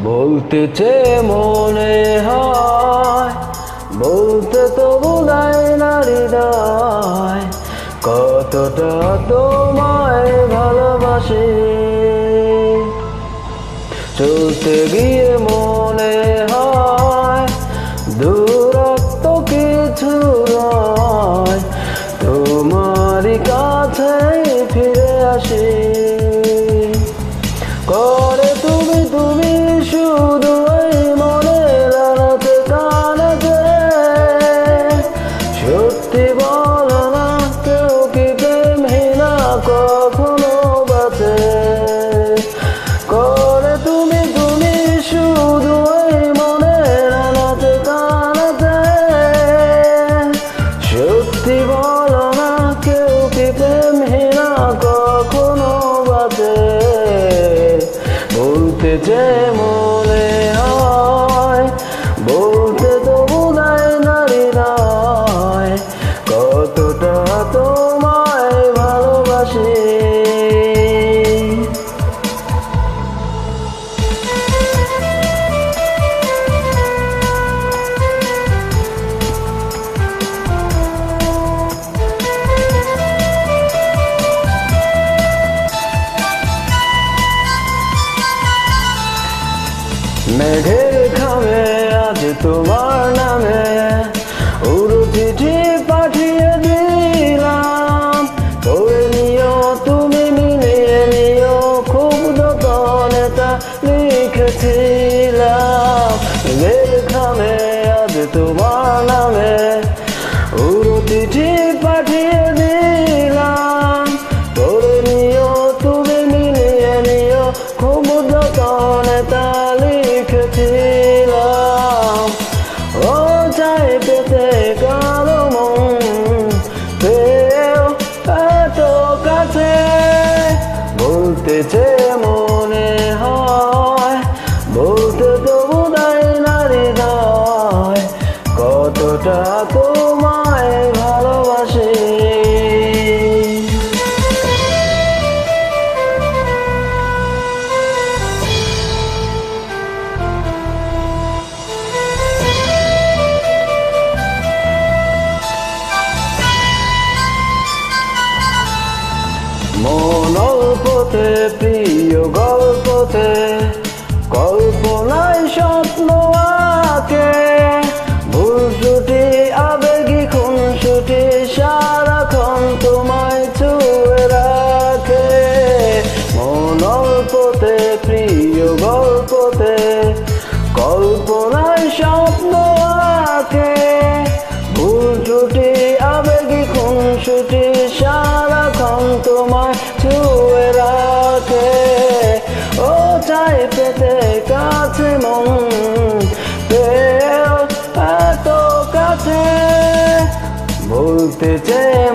বলতে চেয়ে মনে হয়, বলতে তো বোধহয় না হৃদয়, কতটা তোমায় ভালোবাসি। চলতে গিয়ে মনে হয় দূরত্ব কিছু নয়, তোমারই কাছে ফিরে আসি। করে তুমি তুমি শুধু এই মনে রাতে কানাতে, সত্যি বলো না কেউ কি প্রেমহীনা কখনো বাঁচে। করে তুমি তুমি শুধু এই মনে রাতে কানাতে, সত্যি বলো না কেউ কি প্রেমহীনা কখনো বাঁচে। বলতে যে মনে হয়, বলতে তো বোধহয় নারী নয়, কতটা তোমায় ভালোবাসি। মেঘের খামে আজ তোমার নামে উড়ো চিঠি পাঠিয়ে দিলাম, পড়ে নিও তুমি মিলিয়ে নিও, খুব যতনে তা লিখেছিলাম। মেঘের খামে আজ তোমার নামে উড়ো চিঠি পাঠিয়ে দিলাম, পড়ে নিও তুমি মিলিয়ে নিও, খুব যতনে তা লিখেছিলাম। ও চাই পেতে কালো মন পেও এত কাছে, বলতে চেয়ে মনে হয়, বলতে তো বোধহয় নারী নয়, কতটা তোমায় ভালোবাসি। মন অল্পতে প্রিয় গল্পতে, কল্পনায় স্বপ্ন আঁকে, ভুল ত্রুটি আবেগী খুনসুটি সারাক্ষণ তোমায় ছুঁয়ে রাখে। মন অল্পতে প্রিয় গল্পতে, কল্পনায় স্বপ্ন আঁকে, ভুল ত্রুটি আবেগী খুনসুটি সারাক্ষণ তোমায় ছুঁয়ে রাখে। ও চাই পেতে কাছে মন পেও এত কাছে, বলতে চেয়ে